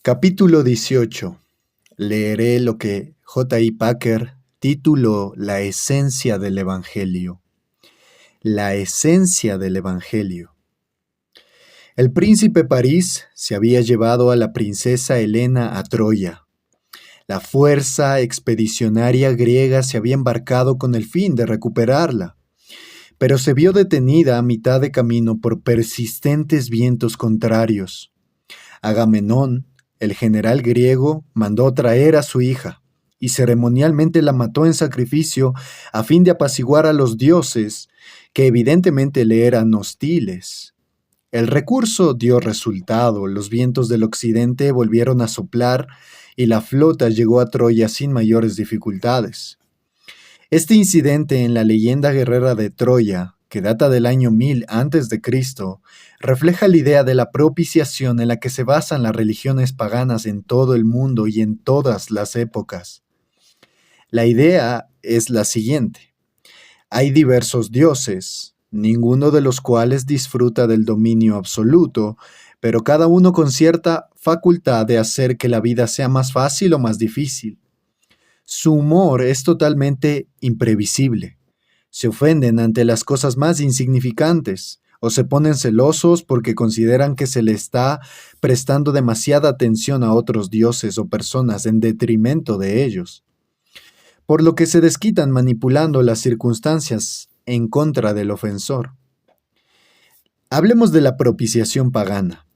Capítulo 18. Leeré lo que J. I. Packer tituló La esencia del Evangelio. La esencia del Evangelio. El príncipe París se había llevado a la princesa Helena a Troya. La fuerza expedicionaria griega se había embarcado con el fin de recuperarla, pero se vio detenida a mitad de camino por persistentes vientos contrarios. Agamenón, el general griego, mandó traer a su hija y ceremonialmente la mató en sacrificio a fin de apaciguar a los dioses, que evidentemente le eran hostiles. El recurso dio resultado, los vientos del occidente volvieron a soplar y la flota llegó a Troya sin mayores dificultades. Este incidente en la leyenda guerrera de Troya, que data del año 1000 a.C., refleja la idea de la propiciación en la que se basan las religiones paganas en todo el mundo y en todas las épocas. La idea es la siguiente: hay diversos dioses, ninguno de los cuales disfruta del dominio absoluto, pero cada uno con cierta facultad de hacer que la vida sea más fácil o más difícil. Su humor es totalmente imprevisible. Se ofenden ante las cosas más insignificantes, o se ponen celosos porque consideran que se le está prestando demasiada atención a otros dioses o personas en detrimento de ellos, por lo que se desquitan manipulando las circunstancias en contra del ofensor. Hablemos de la propiciación pagana.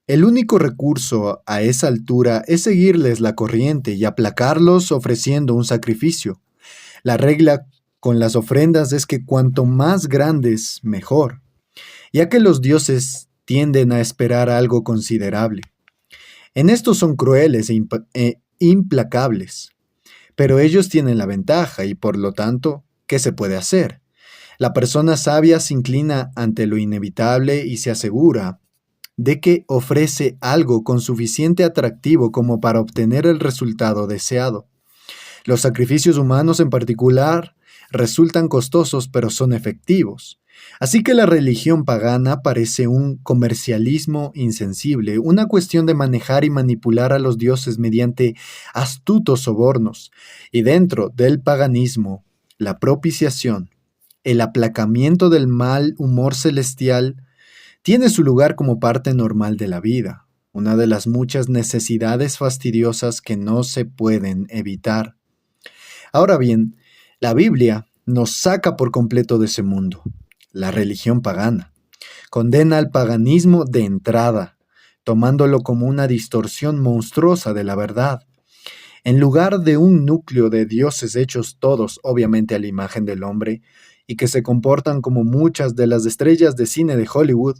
El único recurso a esa altura es seguirles la corriente y aplacarlos ofreciendo un sacrificio. La regla con las ofrendas es que cuanto más grandes, mejor, ya que los dioses tienden a esperar algo considerable. En esto son crueles e implacables, pero ellos tienen la ventaja y por lo tanto, ¿qué se puede hacer? La persona sabia se inclina ante lo inevitable y se asegura de que ofrece algo con suficiente atractivo como para obtener el resultado deseado. Los sacrificios humanos en particular resultan costosos, pero son efectivos. Así que la religión pagana parece un comercialismo insensible, una cuestión de manejar y manipular a los dioses mediante astutos sobornos. Y dentro del paganismo, la propiciación, el aplacamiento del mal humor celestial, tiene su lugar como parte normal de la vida, una de las muchas necesidades fastidiosas que no se pueden evitar. Ahora bien, la Biblia nos saca por completo de ese mundo. La religión pagana condena al paganismo de entrada, tomándolo como una distorsión monstruosa de la verdad. En lugar de un núcleo de dioses hechos todos obviamente a la imagen del hombre y que se comportan como muchas de las estrellas de cine de Hollywood,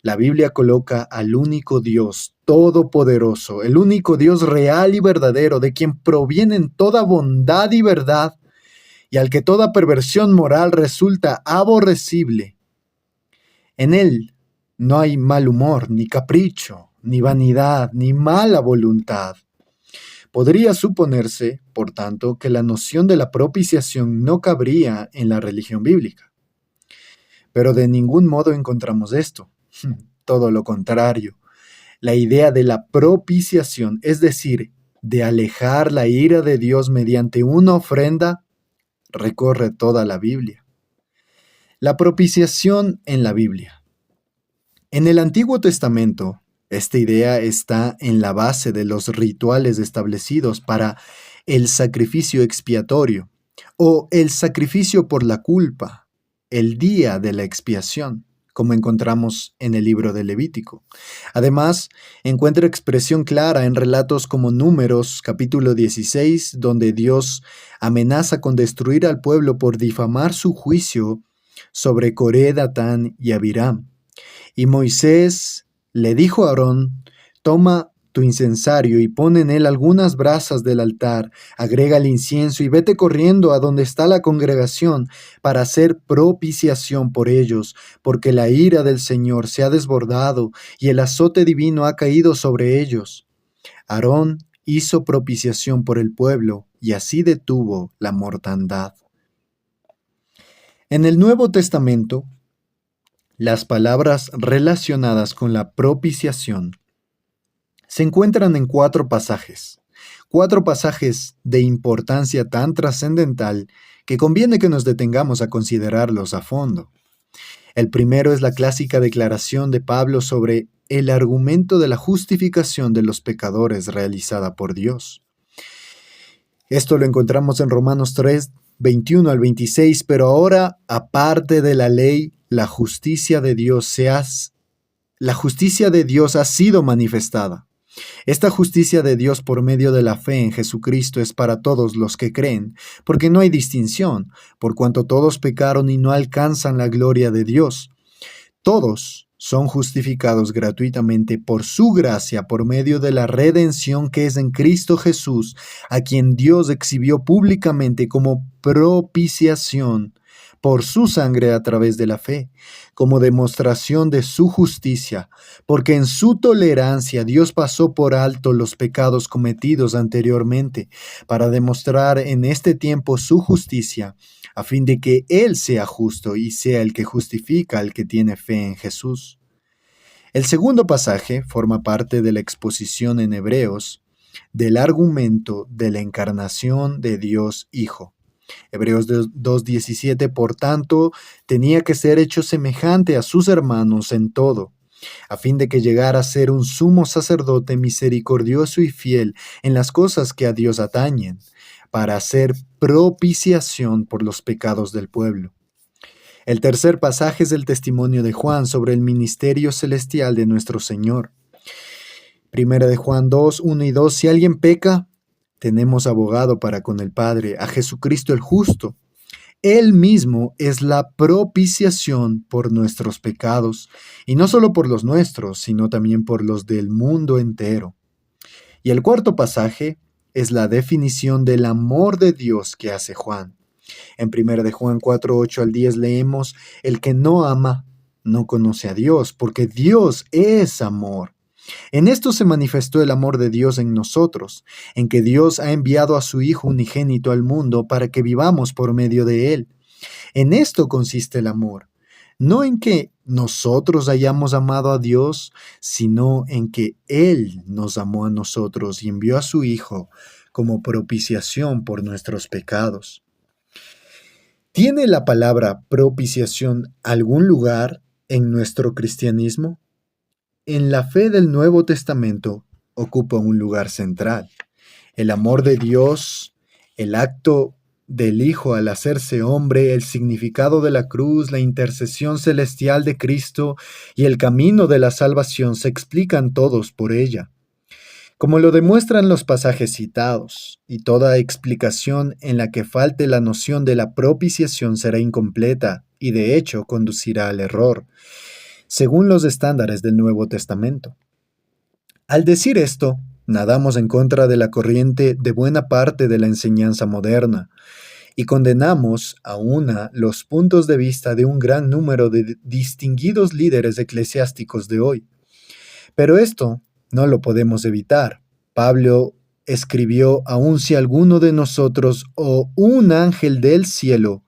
la Biblia coloca al único Dios todopoderoso, el único Dios real y verdadero, de quien provienen toda bondad y verdad, y al que toda perversión moral resulta aborrecible. En él no hay mal humor, ni capricho, ni vanidad, ni mala voluntad. Podría suponerse, por tanto, que la noción de la propiciación no cabría en la religión bíblica. Pero de ningún modo encontramos esto. Todo lo contrario. La idea de la propiciación, es decir, de alejar la ira de Dios mediante una ofrenda, recorre toda la Biblia. La propiciación en la Biblia. En el Antiguo Testamento, esta idea está en la base de los rituales establecidos para el sacrificio expiatorio o el sacrificio por la culpa, el día de la expiación, como encontramos en el libro de Levítico. Además, encuentra expresión clara en relatos como Números, capítulo 16, donde Dios amenaza con destruir al pueblo por difamar su juicio sobre Coré, Datán y Abiram. Y Moisés le dijo a Aarón: toma tu incensario y pon en él algunas brasas del altar, agrega el incienso y vete corriendo a donde está la congregación para hacer propiciación por ellos, porque la ira del Señor se ha desbordado y el azote divino ha caído sobre ellos. Aarón hizo propiciación por el pueblo y así detuvo la mortandad. En el Nuevo Testamento, las palabras relacionadas con la propiciación se encuentran en cuatro pasajes de importancia tan trascendental que conviene que nos detengamos a considerarlos a fondo. El primero es la clásica declaración de Pablo sobre el argumento de la justificación de los pecadores realizada por Dios. Esto lo encontramos en Romanos 3, 21 al 26, pero ahora, aparte de la ley, la justicia de Dios ha sido manifestada. Esta justicia de Dios por medio de la fe en Jesucristo es para todos los que creen, porque no hay distinción, por cuanto todos pecaron y no alcanzan la gloria de Dios. Todos son justificados gratuitamente por su gracia por medio de la redención que es en Cristo Jesús, a quien Dios exhibió públicamente como propiciación por su sangre a través de la fe, como demostración de su justicia, porque en su tolerancia Dios pasó por alto los pecados cometidos anteriormente, para demostrar en este tiempo su justicia, a fin de que Él sea justo y sea el que justifica al que tiene fe en Jesús. El segundo pasaje forma parte de la exposición en Hebreos del argumento de la encarnación de Dios Hijo. Hebreos 2:17, por tanto, tenía que ser hecho semejante a sus hermanos en todo, a fin de que llegara a ser un sumo sacerdote misericordioso y fiel en las cosas que a Dios atañen, para hacer propiciación por los pecados del pueblo. El tercer pasaje es el testimonio de Juan sobre el ministerio celestial de nuestro Señor. Primera de Juan 2, 1 y 2, si alguien peca, tenemos abogado para con el Padre, a Jesucristo el justo. Él mismo es la propiciación por nuestros pecados, y no solo por los nuestros, sino también por los del mundo entero. Y el cuarto pasaje es la definición del amor de Dios que hace Juan. En 1 de Juan 4, 8 al 10 leemos, el que no ama no conoce a Dios, porque Dios es amor. En esto se manifestó el amor de Dios en nosotros, en que Dios ha enviado a su Hijo unigénito al mundo para que vivamos por medio de Él. En esto consiste el amor, no en que nosotros hayamos amado a Dios, sino en que Él nos amó a nosotros y envió a su Hijo como propiciación por nuestros pecados. ¿Tiene la palabra propiciación algún lugar en nuestro cristianismo? En la fe del Nuevo Testamento ocupa un lugar central. El amor de Dios, el acto del Hijo al hacerse hombre, el significado de la cruz, la intercesión celestial de Cristo y el camino de la salvación se explican todos por ella. Como lo demuestran los pasajes citados, y toda explicación en la que falte la noción de la propiciación será incompleta y de hecho conducirá al error, según los estándares del Nuevo Testamento. Al decir esto, nadamos en contra de la corriente de buena parte de la enseñanza moderna y condenamos a una los puntos de vista de un gran número de distinguidos líderes eclesiásticos de hoy. Pero esto no lo podemos evitar. Pablo escribió, aun si alguno de nosotros o un ángel del cielo,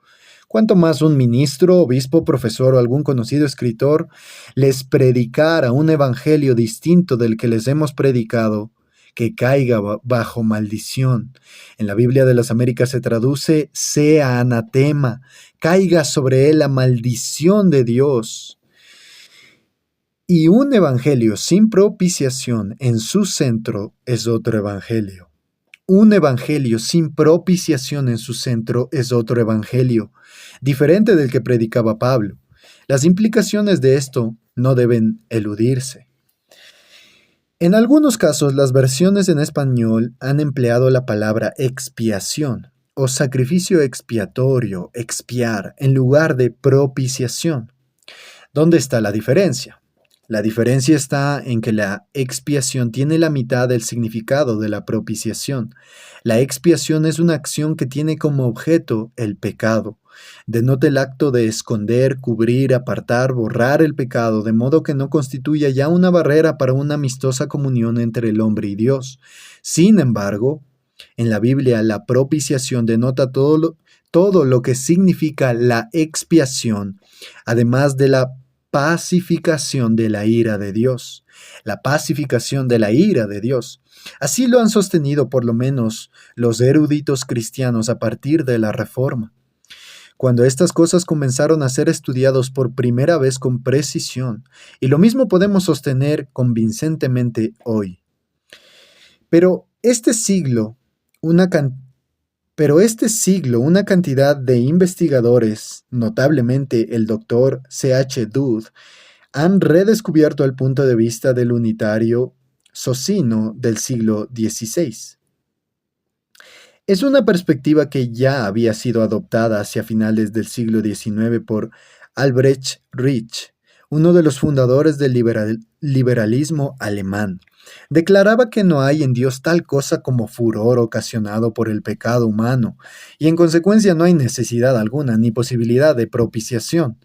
cuanto más un ministro, obispo, profesor o algún conocido escritor, les predicara un evangelio distinto del que les hemos predicado, que caiga bajo maldición. En la Biblia de las Américas se traduce, sea anatema, caiga sobre él la maldición de Dios. Y un evangelio sin propiciación en su centro es otro evangelio. Un evangelio sin propiciación en su centro es otro evangelio, diferente del que predicaba Pablo. Las implicaciones de esto no deben eludirse. En algunos casos, las versiones en español han empleado la palabra expiación o sacrificio expiatorio, expiar, en lugar de propiciación. ¿Dónde está la diferencia? La diferencia está en que la expiación tiene la mitad del significado de la propiciación. La expiación es una acción que tiene como objeto el pecado. Denota el acto de esconder, cubrir, apartar, borrar el pecado, de modo que no constituya ya una barrera para una amistosa comunión entre el hombre y Dios. Sin embargo, en la Biblia la propiciación denota todo lo que significa la expiación, además de la pacificación de la ira de Dios. La pacificación de la ira de Dios. Así lo han sostenido por lo menos los eruditos cristianos a partir de la Reforma. Cuando estas cosas comenzaron a ser estudiados por primera vez con precisión, y lo mismo podemos sostener convincentemente hoy. Pero este siglo, una cantidad de investigadores, notablemente el doctor C.H. Dood, han redescubierto el punto de vista del unitario socino del siglo XVI. Es una perspectiva que ya había sido adoptada hacia finales del siglo XIX por Albrecht Rich, uno de los fundadores del liberalismo alemán. Declaraba que no hay en Dios tal cosa como furor ocasionado por el pecado humano, y en consecuencia no hay necesidad alguna ni posibilidad de propiciación.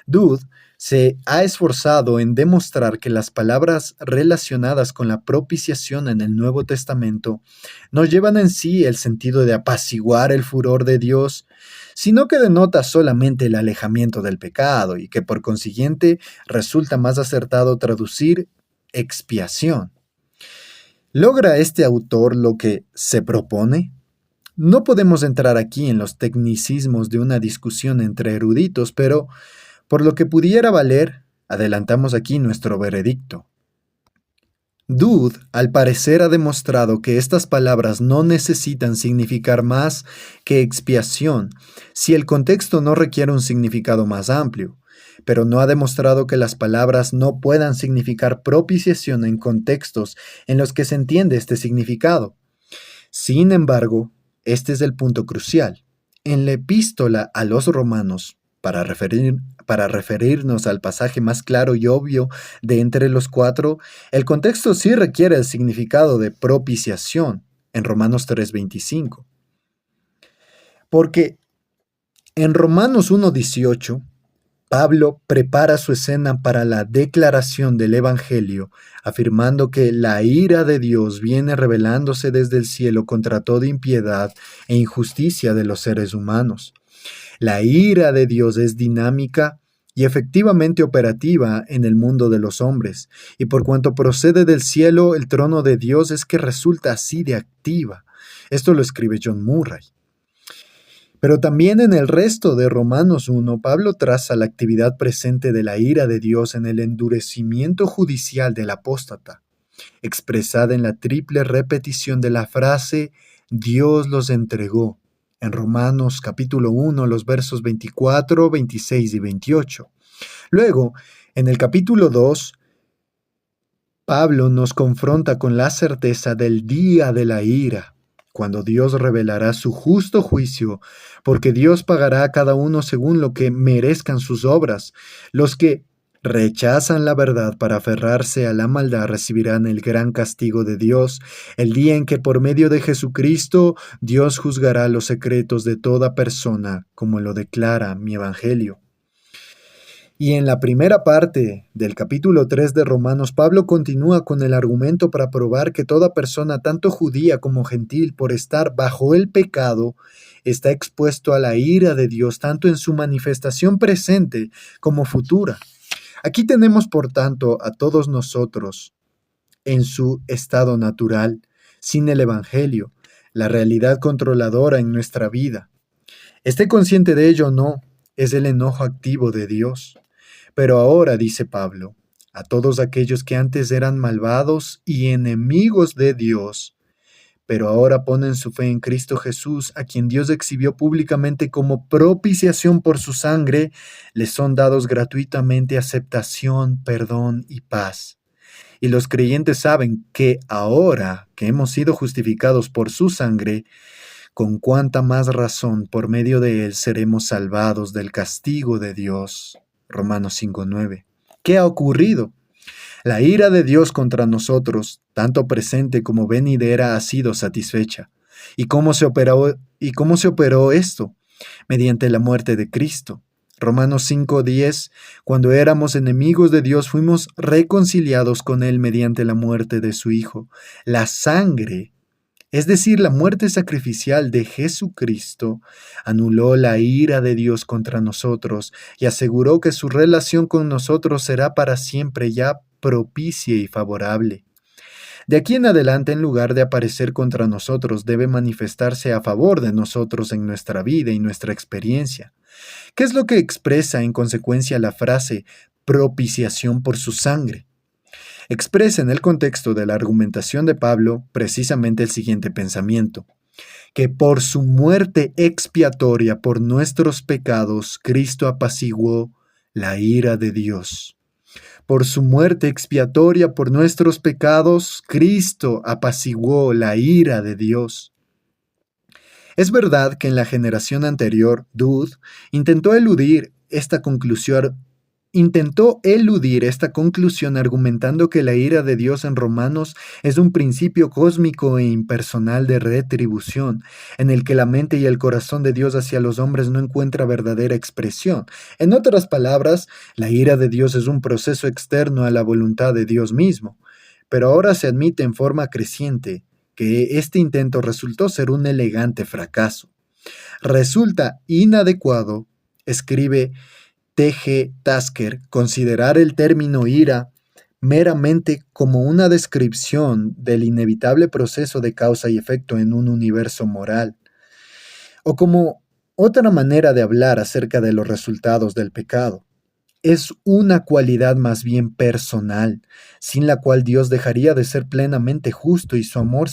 Dood se ha esforzado en demostrar que las palabras relacionadas con la propiciación en el Nuevo Testamento no llevan en sí el sentido de apaciguar el furor de Dios, sino que denota solamente el alejamiento del pecado y que por consiguiente resulta más acertado traducir expiación. ¿Logra este autor lo que se propone? No podemos entrar aquí en los tecnicismos de una discusión entre eruditos, pero por lo que pudiera valer, adelantamos aquí nuestro veredicto. Dood, al parecer, ha demostrado que estas palabras no necesitan significar más que expiación si el contexto no requiere un significado más amplio, pero no ha demostrado que las palabras no puedan significar propiciación en contextos en los que se entiende este significado. Sin embargo, este es el punto crucial. En la epístola a los romanos, para referirnos al pasaje más claro y obvio de entre los cuatro, el contexto sí requiere el significado de propiciación en Romanos 3:25. Porque en Romanos 1:18, Pablo prepara su escena para la declaración del Evangelio, afirmando que la ira de Dios viene revelándose desde el cielo contra toda impiedad e injusticia de los seres humanos. La ira de Dios es dinámica y efectivamente operativa en el mundo de los hombres, y por cuanto procede del cielo, el trono de Dios es que resulta así de activa. Esto lo escribe John Murray. Pero también en el resto de Romanos 1, Pablo traza la actividad presente de la ira de Dios en el endurecimiento judicial del apóstata, expresada en la triple repetición de la frase Dios los entregó, en Romanos capítulo 1, los versos 24, 26 y 28. Luego, en el capítulo 2, Pablo nos confronta con la certeza del día de la ira, cuando Dios revelará su justo juicio, porque Dios pagará a cada uno según lo que merezcan sus obras. Los que rechazan la verdad para aferrarse a la maldad recibirán el gran castigo de Dios, el día en que por medio de Jesucristo Dios juzgará los secretos de toda persona, como lo declara mi Evangelio. Y en la primera parte del capítulo 3 de Romanos, Pablo continúa con el argumento para probar que toda persona, tanto judía como gentil, por estar bajo el pecado, está expuesto a la ira de Dios, tanto en su manifestación presente como futura. Aquí tenemos, por tanto, a todos nosotros en su estado natural, sin el Evangelio, la realidad controladora en nuestra vida. Esté consciente de ello o no, es el enojo activo de Dios. Pero ahora, dice Pablo, a todos aquellos que antes eran malvados y enemigos de Dios, pero ahora ponen su fe en Cristo Jesús, a quien Dios exhibió públicamente como propiciación por su sangre, les son dados gratuitamente aceptación, perdón y paz. Y los creyentes saben que ahora que hemos sido justificados por su sangre, con cuánta más razón por medio de él seremos salvados del castigo de Dios. Romanos 5:9. ¿Qué ha ocurrido? La ira de Dios contra nosotros, tanto presente como venidera, ha sido satisfecha. ¿Y cómo se operó esto? Mediante la muerte de Cristo. Romanos 5:10, cuando éramos enemigos de Dios, fuimos reconciliados con Él mediante la muerte de su Hijo. La sangre Es decir, la muerte sacrificial de Jesucristo anuló la ira de Dios contra nosotros y aseguró que su relación con nosotros será para siempre ya propicia y favorable. De aquí en adelante, en lugar de aparecer contra nosotros, debe manifestarse a favor de nosotros en nuestra vida y nuestra experiencia. ¿Qué es lo que expresa en consecuencia la frase propiciación por su sangre? Expresa en el contexto de la argumentación de Pablo precisamente el siguiente pensamiento: que por su muerte expiatoria por nuestros pecados, Cristo apaciguó la ira de Dios. Por su muerte expiatoria por nuestros pecados, Cristo apaciguó la ira de Dios. Es verdad que en la generación anterior, Dude intentó eludir esta conclusión argumentando que la ira de Dios en Romanos es un principio cósmico e impersonal de retribución, en el que la mente y el corazón de Dios hacia los hombres no encuentra verdadera expresión. En otras palabras, la ira de Dios es un proceso externo a la voluntad de Dios mismo. Pero ahora se admite en forma creciente que este intento resultó ser un elegante fracaso. Resulta inadecuado, escribe T.G. Tasker, considerar el término ira meramente como una descripción del inevitable proceso de causa y efecto en un universo moral, o como otra manera de hablar acerca de los resultados del pecado. Es una cualidad más bien personal, sin la cual Dios dejaría de ser plenamente justo y su amor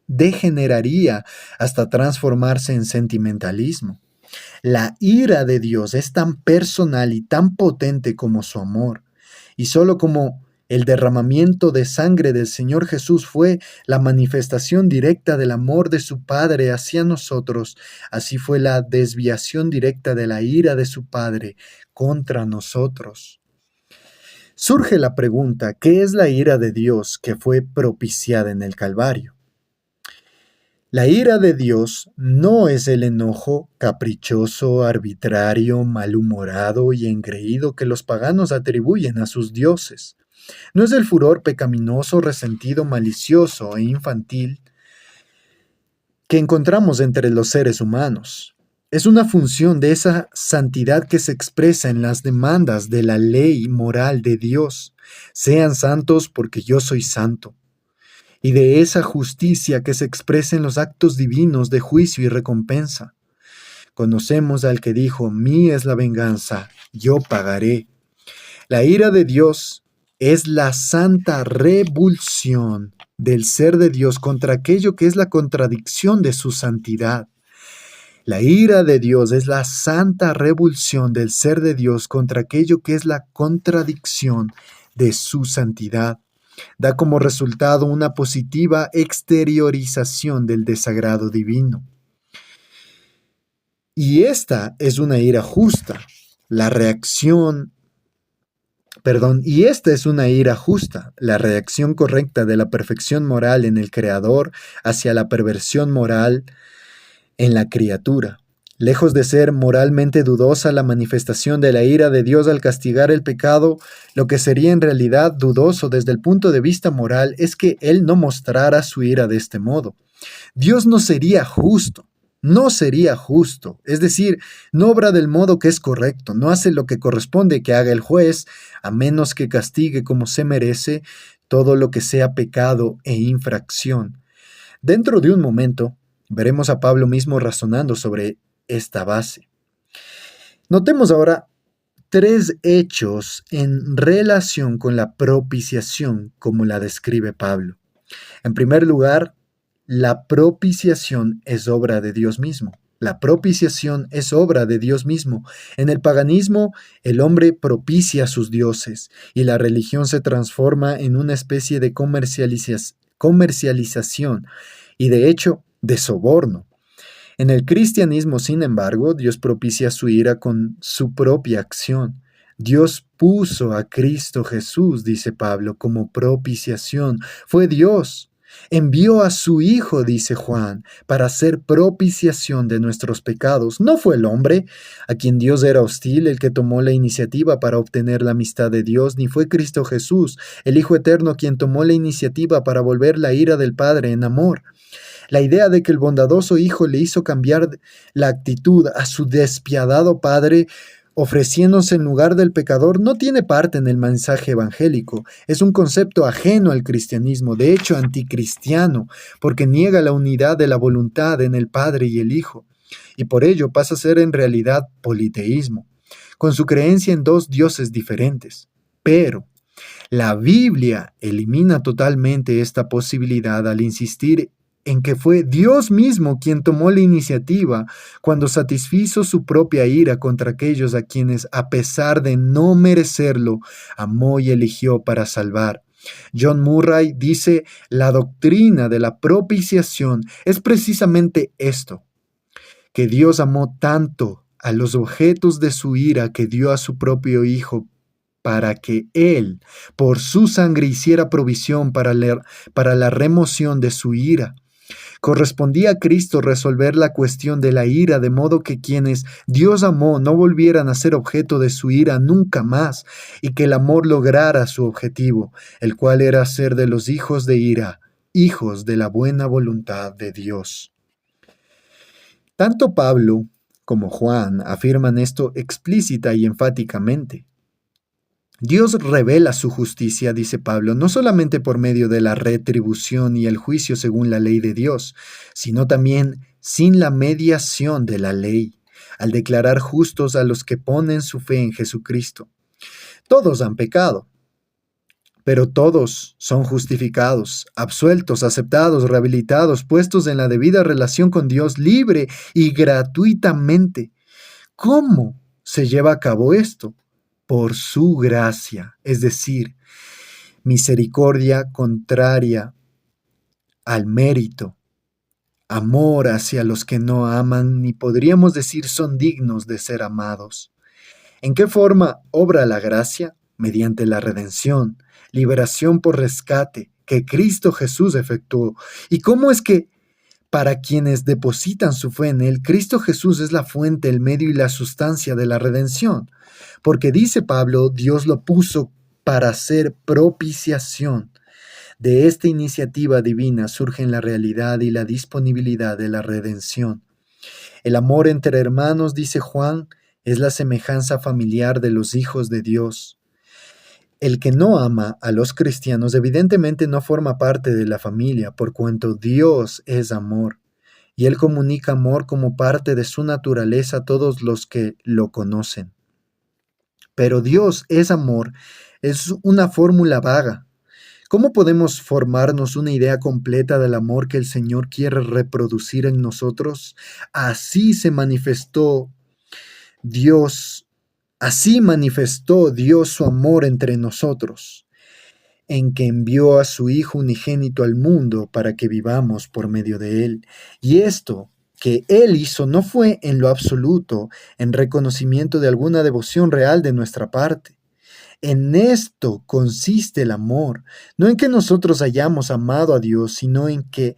degeneraría hasta transformarse en sentimentalismo. La ira de Dios es tan personal y tan potente como su amor, y solo como el derramamiento de sangre del Señor Jesús fue la manifestación directa del amor de su Padre hacia nosotros, así fue la desviación directa de la ira de su Padre contra nosotros. Surge la pregunta: ¿qué es la ira de Dios que fue propiciada en el Calvario? La ira de Dios no es el enojo caprichoso, arbitrario, malhumorado y engreído que los paganos atribuyen a sus dioses. No es el furor pecaminoso, resentido, malicioso e infantil que encontramos entre los seres humanos. Es una función de esa santidad que se expresa en las demandas de la ley moral de Dios. Sean santos porque yo soy santo. Y de esa justicia que se expresa en los actos divinos de juicio y recompensa. Conocemos al que dijo: mí es la venganza, yo pagaré. La ira de Dios es la santa revulsión del ser de Dios contra aquello que es la contradicción de su santidad. La ira de Dios es la santa revulsión del ser de Dios contra aquello que es la contradicción de su santidad. Da como resultado una positiva exteriorización del desagrado divino. Y esta es una ira justa. Y esta es una ira justa, la reacción correcta de la perfección moral en el Creador hacia la perversión moral en la criatura. Lejos de ser moralmente dudosa la manifestación de la ira de Dios al castigar el pecado, lo que sería en realidad dudoso desde el punto de vista moral es que Él no mostrara su ira de este modo. Dios no sería justo, es decir, no obra del modo que es correcto, no hace lo que corresponde que haga el juez, a menos que castigue como se merece todo lo que sea pecado e infracción. Dentro de un momento, veremos a Pablo mismo razonando sobre esta base. Notemos ahora 3 hechos en relación con la propiciación como la describe Pablo. En primer lugar, la propiciación es obra de Dios mismo. La propiciación es obra de Dios mismo. En el paganismo, el hombre propicia a sus dioses y la religión se transforma en una especie de comercialización y, de hecho, de soborno. En el cristianismo, sin embargo, Dios propicia su ira con su propia acción. Dios puso a Cristo Jesús, dice Pablo, como propiciación. Fue Dios. Envió a su Hijo, dice Juan, para hacer propiciación de nuestros pecados. No fue el hombre, a quien Dios era hostil, el que tomó la iniciativa para obtener la amistad de Dios, ni fue Cristo Jesús, el Hijo eterno, quien tomó la iniciativa para volver la ira del Padre en amor. La idea de que el bondadoso Hijo le hizo cambiar la actitud a su despiadado Padre, ofreciéndose en lugar del pecador, no tiene parte en el mensaje evangélico. Es un concepto ajeno al cristianismo, de hecho anticristiano, porque niega la unidad de la voluntad en el Padre y el Hijo, y por ello pasa a ser en realidad politeísmo, con su creencia en dos dioses diferentes. Pero la Biblia elimina totalmente esta posibilidad al insistir en que fue Dios mismo quien tomó la iniciativa cuando satisfizo su propia ira contra aquellos a quienes, a pesar de no merecerlo, amó y eligió para salvar. John Murray dice, la doctrina de la propiciación es precisamente esto, que Dios amó tanto a los objetos de su ira que dio a su propio Hijo para que Él, por su sangre, hiciera provisión para la remoción de su ira. Correspondía a Cristo resolver la cuestión de la ira, de modo que quienes Dios amó no volvieran a ser objeto de su ira nunca más, y que el amor lograra su objetivo, el cual era hacer de los hijos de ira, hijos de la buena voluntad de Dios. Tanto Pablo como Juan afirman esto explícita y enfáticamente. Dios revela su justicia, dice Pablo, no solamente por medio de la retribución y el juicio según la ley de Dios, sino también sin la mediación de la ley, al declarar justos a los que ponen su fe en Jesucristo. Todos han pecado, pero todos son justificados, absueltos, aceptados, rehabilitados, puestos en la debida relación con Dios libre y gratuitamente. ¿Cómo se lleva a cabo esto? Por su gracia, es decir, misericordia contraria al mérito, amor hacia los que no aman, ni podríamos decir son dignos de ser amados. ¿En qué forma obra la gracia? Mediante la redención, liberación por rescate que Cristo Jesús efectuó. ¿Y cómo es que para quienes depositan su fe en Él, Cristo Jesús es la fuente, el medio y la sustancia de la redención? Porque dice Pablo, Dios lo puso para hacer propiciación. De esta iniciativa divina surgen la realidad y la disponibilidad de la redención. El amor entre hermanos, dice Juan, es la semejanza familiar de los hijos de Dios. El que no ama a los cristianos evidentemente no forma parte de la familia, por cuanto Dios es amor, y Él comunica amor como parte de su naturaleza a todos los que lo conocen. Pero Dios es amor es una fórmula vaga. ¿Cómo podemos formarnos una idea completa del amor que el Señor quiere reproducir en nosotros? Así manifestó Dios su amor entre nosotros, en que envió a su Hijo unigénito al mundo para que vivamos por medio de Él. Y esto que Él hizo no fue en lo absoluto en reconocimiento de alguna devoción real de nuestra parte. En esto consiste el amor, no en que nosotros hayamos amado a Dios, sino en que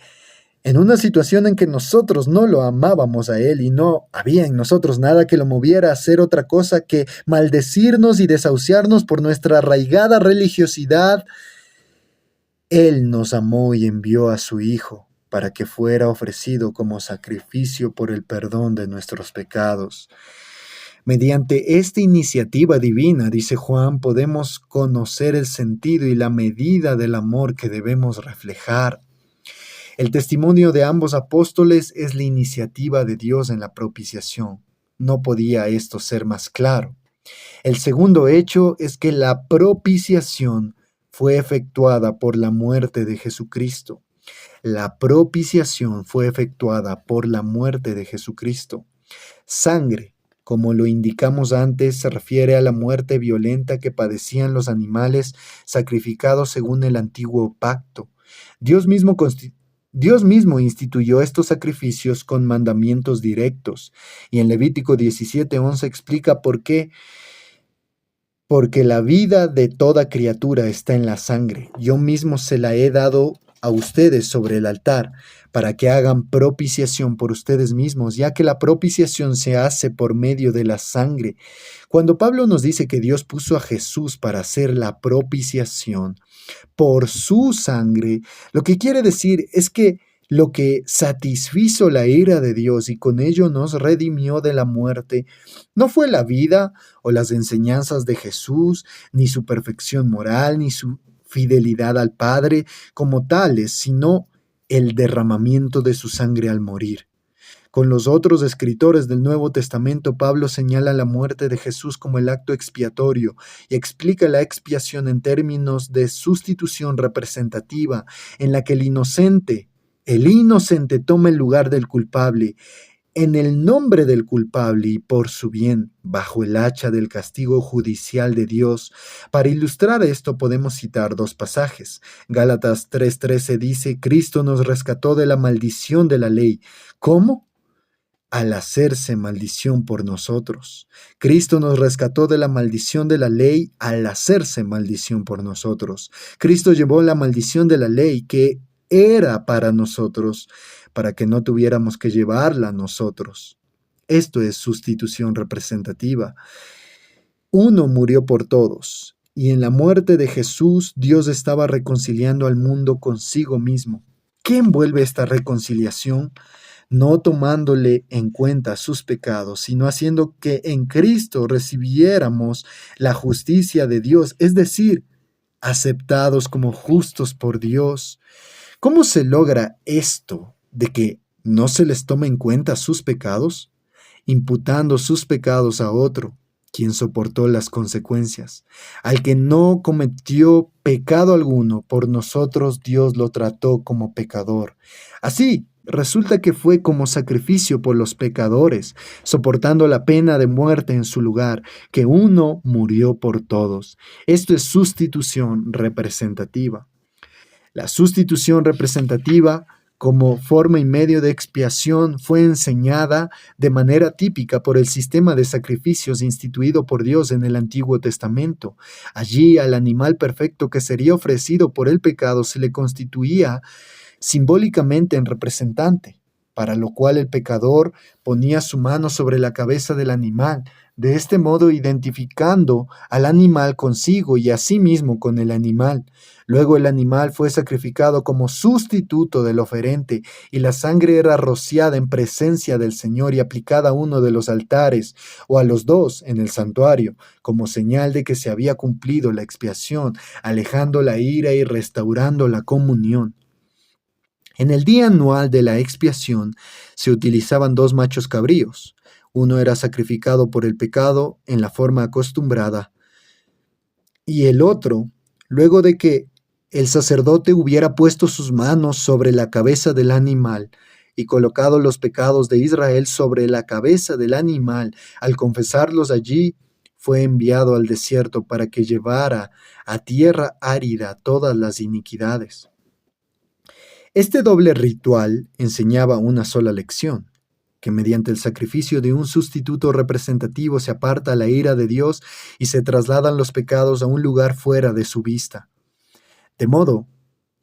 en una situación en que nosotros no lo amábamos a Él y no había en nosotros nada que lo moviera a hacer otra cosa que maldecirnos y desahuciarnos por nuestra arraigada religiosidad, Él nos amó y envió a su Hijo para que fuera ofrecido como sacrificio por el perdón de nuestros pecados. Mediante esta iniciativa divina, dice Juan, podemos conocer el sentido y la medida del amor que debemos reflejar. El testimonio de ambos apóstoles es la iniciativa de Dios en la propiciación. No podía esto ser más claro. El segundo hecho es que la propiciación fue efectuada por la muerte de Jesucristo. La propiciación fue efectuada por la muerte de Jesucristo. Sangre, como lo indicamos antes, se refiere a la muerte violenta que padecían los animales sacrificados según el antiguo pacto. Dios mismo instituyó estos sacrificios con mandamientos directos, y en Levítico 17:11 explica por qué. Porque la vida de toda criatura está en la sangre. Yo mismo se la he dado a ustedes sobre el altar, para que hagan propiciación por ustedes mismos, ya que la propiciación se hace por medio de la sangre. Cuando Pablo nos dice que Dios puso a Jesús para hacer la propiciación por su sangre, lo que quiere decir es que lo que satisfizo la ira de Dios y con ello nos redimió de la muerte, no fue la vida o las enseñanzas de Jesús, ni su perfección moral, ni su fidelidad al Padre como tales, sino el derramamiento de su sangre al morir. Con los otros escritores del Nuevo Testamento, Pablo señala la muerte de Jesús como el acto expiatorio y explica la expiación en términos de sustitución representativa, en la que el inocente toma el lugar del culpable, en el nombre del culpable y por su bien, bajo el hacha del castigo judicial de Dios. Para ilustrar esto podemos citar dos pasajes. Gálatas 3:13 dice, Cristo nos rescató de la maldición de la ley. ¿Cómo? Al hacerse maldición por nosotros. Cristo nos rescató de la maldición de la ley al hacerse maldición por nosotros. Cristo llevó la maldición de la ley que era para nosotros, para que no tuviéramos que llevarla nosotros. Esto es sustitución representativa. Uno murió por todos, y en la muerte de Jesús Dios estaba reconciliando al mundo consigo mismo. ¿Qué envuelve esta reconciliación? No tomándole en cuenta sus pecados, sino haciendo que en Cristo recibiéramos la justicia de Dios, es decir, aceptados como justos por Dios. ¿Cómo se logra esto de que no se les tome en cuenta sus pecados? Imputando sus pecados a otro, quien soportó las consecuencias. Al que no cometió pecado alguno, por nosotros Dios lo trató como pecador. Así, resulta que fue como sacrificio por los pecadores, soportando la pena de muerte en su lugar, que uno murió por todos. Esto es sustitución representativa. La sustitución representativa, como forma y medio de expiación, fue enseñada de manera típica por el sistema de sacrificios instituido por Dios en el Antiguo Testamento. Allí al animal perfecto que sería ofrecido por el pecado se le constituía simbólicamente en representante, para lo cual el pecador ponía su mano sobre la cabeza del animal, de este modo identificando al animal consigo y a sí mismo con el animal. Luego el animal fue sacrificado como sustituto del oferente, y la sangre era rociada en presencia del Señor y aplicada a uno de los altares, o a los dos en el santuario, como señal de que se había cumplido la expiación, alejando la ira y restaurando la comunión. En el día anual de la expiación se utilizaban dos machos cabríos. Uno era sacrificado por el pecado en la forma acostumbrada, y el otro, luego de que el sacerdote hubiera puesto sus manos sobre la cabeza del animal y colocado los pecados de Israel sobre la cabeza del animal, al confesarlos allí, fue enviado al desierto para que llevara a tierra árida todas las iniquidades. Este doble ritual enseñaba una sola lección, que mediante el sacrificio de un sustituto representativo se aparta la ira de Dios y se trasladan los pecados a un lugar fuera de su vista, de modo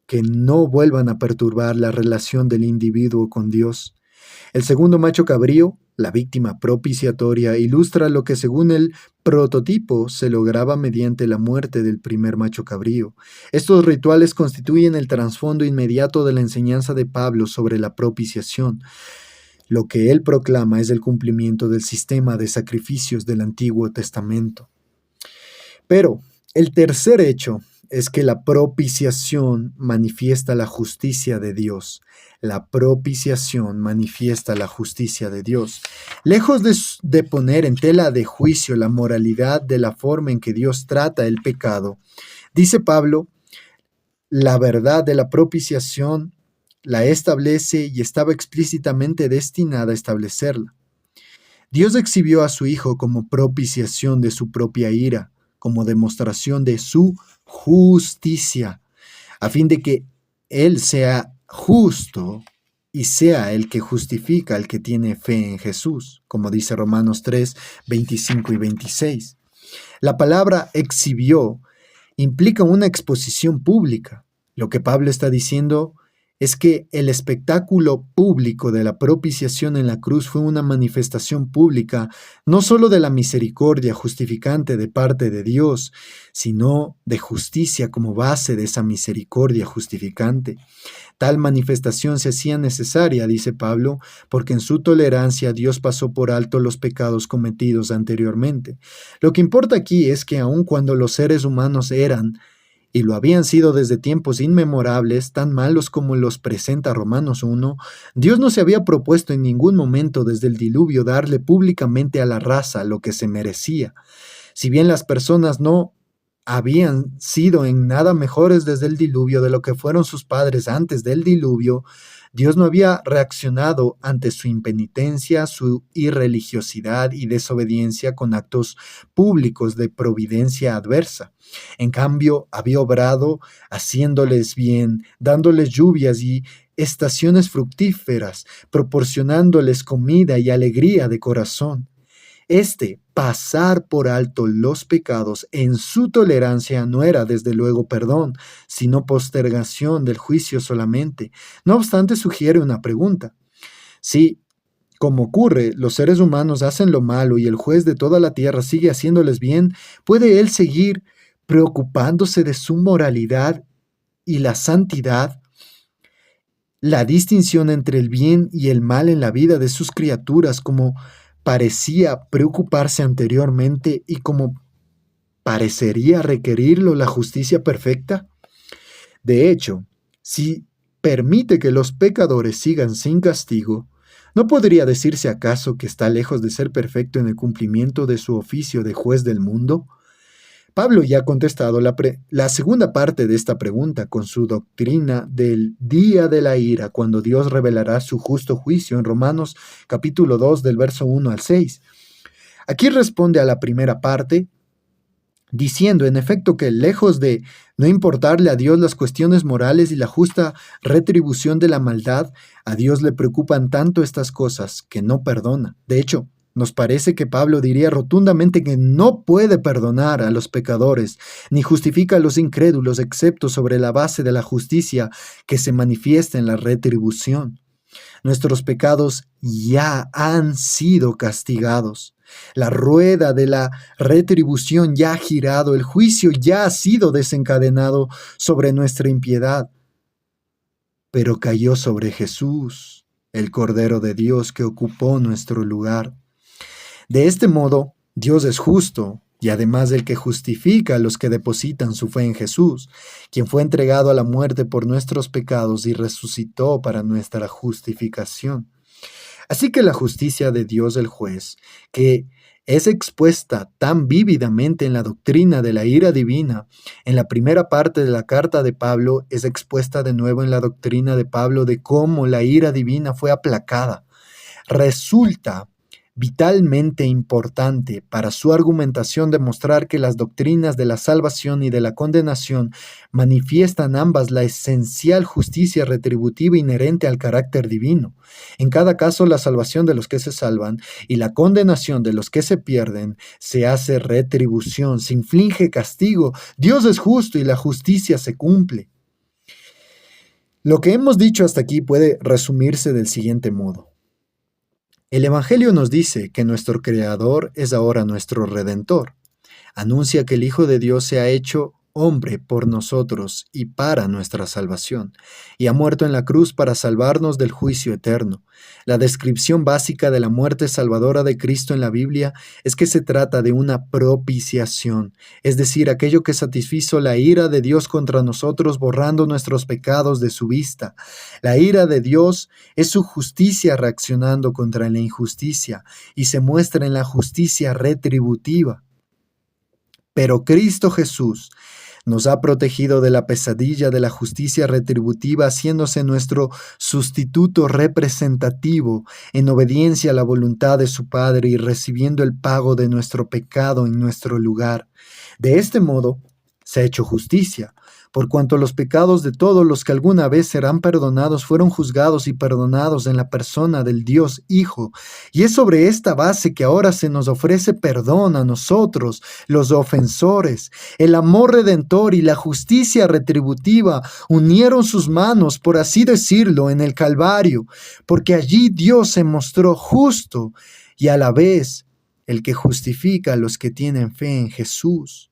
que no vuelvan a perturbar la relación del individuo con Dios. El segundo macho cabrío, la víctima propiciatoria, ilustra lo que según el prototipo se lograba mediante la muerte del primer macho cabrío. Estos rituales constituyen el trasfondo inmediato de la enseñanza de Pablo sobre la propiciación. Lo que él proclama es el cumplimiento del sistema de sacrificios del Antiguo Testamento. Pero el tercer hecho es que la propiciación manifiesta la justicia de Dios. La propiciación manifiesta la justicia de Dios. Lejos de poner en tela de juicio la moralidad de la forma en que Dios trata el pecado, dice Pablo, la verdad de la propiciación la establece y estaba explícitamente destinada a establecerla. Dios exhibió a su Hijo como propiciación de su propia ira, como demostración de su justicia, a fin de que Él sea justo y sea el que justifica al que tiene fe en Jesús, como dice Romanos 3, 25 y 26. La palabra exhibió implica una exposición pública. Lo que Pablo está diciendo es que el espectáculo público de la propiciación en la cruz fue una manifestación pública no solo de la misericordia justificante de parte de Dios, sino de justicia como base de esa misericordia justificante. Tal manifestación se hacía necesaria, dice Pablo, porque en su tolerancia Dios pasó por alto los pecados cometidos anteriormente. Lo que importa aquí es que aun cuando los seres humanos eran y lo habían sido desde tiempos inmemorables, tan malos como los presenta Romanos 1, Dios no se había propuesto en ningún momento desde el diluvio darle públicamente a la raza lo que se merecía. Si bien las personas no habían sido en nada mejores desde el diluvio de lo que fueron sus padres antes del diluvio, Dios no había reaccionado ante su impenitencia, su irreligiosidad y desobediencia con actos públicos de providencia adversa. En cambio, había obrado haciéndoles bien, dándoles lluvias y estaciones fructíferas, proporcionándoles comida y alegría de corazón. Pasar por alto los pecados en su tolerancia no era desde luego perdón, sino postergación del juicio solamente. No obstante, sugiere una pregunta. Si, como ocurre, los seres humanos hacen lo malo y el juez de toda la tierra sigue haciéndoles bien, ¿puede él seguir preocupándose de su moralidad y la santidad? La distinción entre el bien y el mal en la vida de sus criaturas, como parecía preocuparse anteriormente y como parecería requerirlo la justicia perfecta? De hecho, si permite que los pecadores sigan sin castigo, ¿no podría decirse acaso que está lejos de ser perfecto en el cumplimiento de su oficio de juez del mundo? Pablo ya ha contestado la segunda parte de esta pregunta con su doctrina del día de la ira, cuando Dios revelará su justo juicio en Romanos capítulo 2 del verso 1 al 6. Aquí responde a la primera parte, diciendo en efecto que lejos de no importarle a Dios las cuestiones morales y la justa retribución de la maldad, a Dios le preocupan tanto estas cosas que no perdona. De hecho, nos parece que Pablo diría rotundamente que no puede perdonar a los pecadores, ni justifica a los incrédulos, excepto sobre la base de la justicia que se manifiesta en la retribución. Nuestros pecados ya han sido castigados. La rueda de la retribución ya ha girado, el juicio ya ha sido desencadenado sobre nuestra impiedad. Pero cayó sobre Jesús, el Cordero de Dios que ocupó nuestro lugar. De este modo, Dios es justo y además el que justifica a los que depositan su fe en Jesús, quien fue entregado a la muerte por nuestros pecados y resucitó para nuestra justificación. Así que la justicia de Dios el juez, que es expuesta tan vívidamente en la doctrina de la ira divina, en la primera parte de la carta de Pablo, es expuesta de nuevo en la doctrina de Pablo de cómo la ira divina fue aplacada. Resulta vitalmente importante para su argumentación demostrar que las doctrinas de la salvación y de la condenación manifiestan ambas la esencial justicia retributiva inherente al carácter divino. En cada caso, la salvación de los que se salvan y la condenación de los que se pierden se hace retribución, se inflige castigo. Dios es justo y la justicia se cumple. Lo que hemos dicho hasta aquí puede resumirse del siguiente modo. El Evangelio nos dice que nuestro Creador es ahora nuestro Redentor. Anuncia que el Hijo de Dios se ha hecho hombre por nosotros y para nuestra salvación, y ha muerto en la cruz para salvarnos del juicio eterno. La descripción básica de la muerte salvadora de Cristo en la Biblia es que se trata de una propiciación, es decir, aquello que satisfizo la ira de Dios contra nosotros borrando nuestros pecados de su vista. La ira de Dios es su justicia reaccionando contra la injusticia y se muestra en la justicia retributiva. Pero Cristo Jesús nos ha protegido de la pesadilla de la justicia retributiva, haciéndose nuestro sustituto representativo en obediencia a la voluntad de su Padre y recibiendo el pago de nuestro pecado en nuestro lugar. De este modo, Se ha hecho justicia, por cuanto los pecados de todos los que alguna vez serán perdonados fueron juzgados y perdonados en la persona del Dios Hijo. Y es sobre esta base que ahora se nos ofrece perdón a nosotros, los ofensores. El amor redentor y la justicia retributiva unieron sus manos, por así decirlo, en el Calvario, porque allí Dios se mostró justo y a la vez el que justifica a los que tienen fe en Jesús.